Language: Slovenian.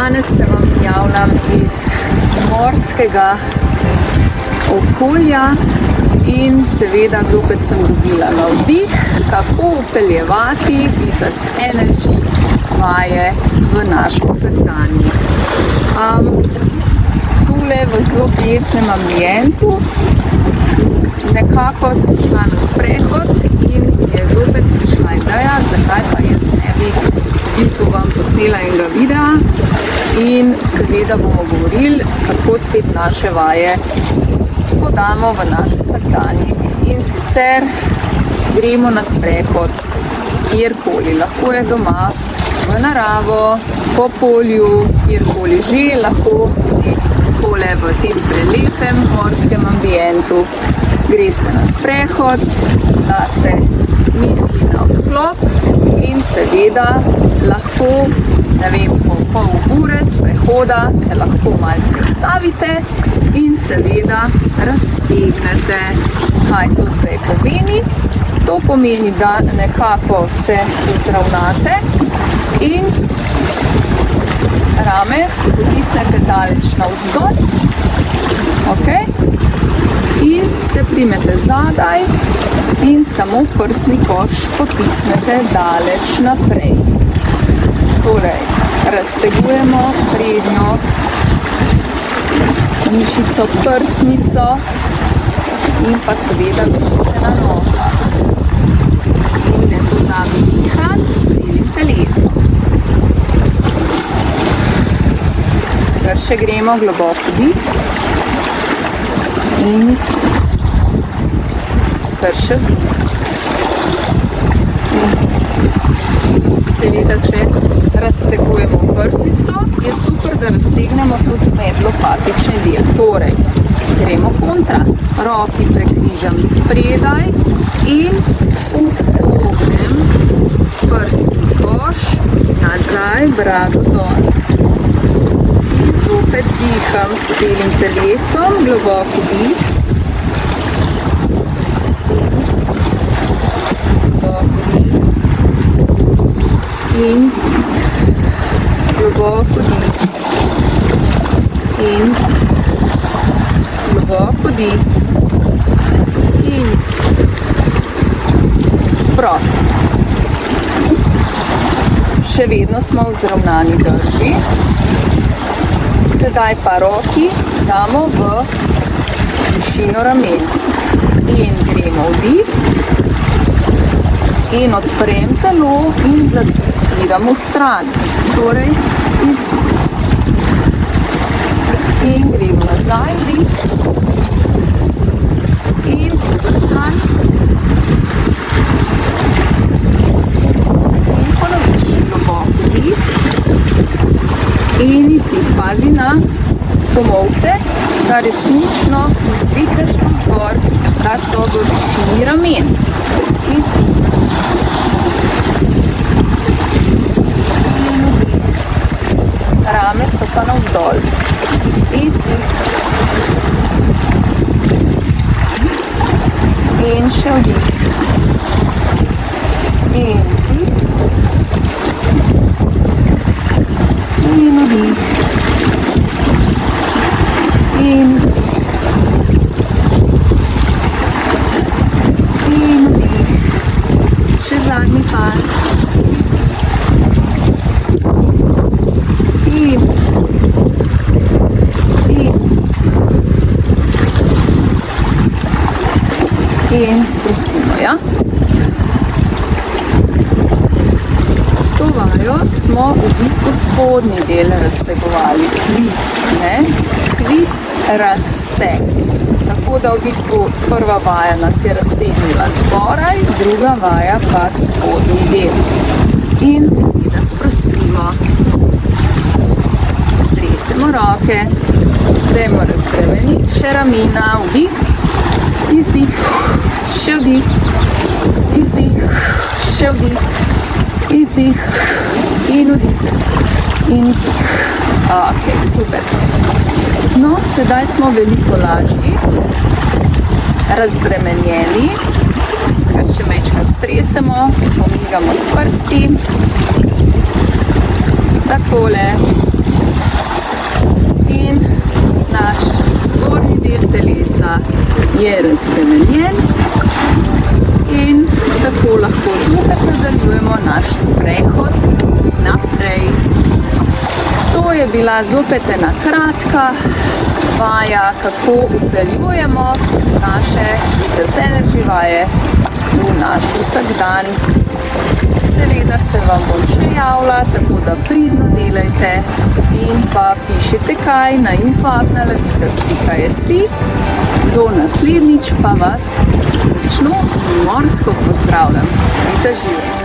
Danes se vam javljam iz morskega okolja in seveda zopet sem dobila navdih, kako vpeljevati Vitas Energy vaje v naš vsakdanji. Tule v zelo prijetnem ambientu nekako sem šla na sprehod in je zopet prišla ideja, zakaj pa jaz ne bi v bistvu vam posnela enega videa in seveda bomo govorili, kako spet naše vaje podamo v naš vsakdanjik. In sicer gremo na sprehod kjerkoli, lahko je doma, v naravo, po polju, kjerkoli že, lahko tudi tole v tem prelepem morskem ambientu. Greste na sprehod, daste misli na odklop in seveda lahko, ne vem, po pol ure sprehoda se lahko malce ustavite in seveda raztegnete. Kaj to zdaj pomeni? To pomeni, da nekako se vzravnate in rame potisnete daleč navzdol, okay? In se primete zadaj in samo prsni koš potisnete daleč naprej. Torej, raztegujemo prednjo mišico prsnico in pa seveda mišice na nogah. In ne pozabi dihati s celim telesom. Kar še gremo globoko dih. In izdih. Kar še vdih. In izdih. Seveda, če raztegujemo prsnico, je super, da raztegnemo tudi medlopatični del. Torej, gremo kontra. Roki prekrižam spredaj in upognem prstni koš nazaj, brado dol. Zopet diham s celim telesom, globoko dih. Globoko dih. In izdih. Globoko dih. In izdih. Globoko dih. In izdih. Sprosti. Še vedno smo vzravnani drži. Sedaj pa roki damo v višino ramen. In gremo vdih. In odprem telo in zadistiramo stran. Torej, izdih. In gremo nazaj, vdih. In druga stran, izdih. In ponoviš globoko vdih. In izdih, pazi na komolce, da resnično dvigneš navzgor, da so v višini ramen. Izdih. In vdih. Rame so pa navzdol. Izdih. In še vdih. In izdih. In vdih. In izdih. In vdih. Še zadnji par. In. In sprostimo, ja? S to vajo smo v bistvu spodnji del raztegovali, twist, ne? Twist razteg. Tako da v bistvu prva vaja nas je raztegnila zgoraj, druga vaja pa spodnji del. In seveda sprostimo. Stresemo roke, dajmo razbremeniti še ramena, vdih, izdih, še vdih, izdih, še vdih, izdih in vdih in izdih. Ok, super. No, sedaj smo veliko lažji, razbremenjeni, kar še majčkeno stresemo, pomigamo s prsti, takole sprehod naprej. To je bila zopet ena kratka vaja, kako upeljujemo naše Vitez Energy vaje v naš vsakdan. Seveda se vam bom še javila, tako da pridno delajte in pa pišite kaj na info@vitez.si. Do naslednjič pa vas srečno morsko pozdravljam. Vidite žive!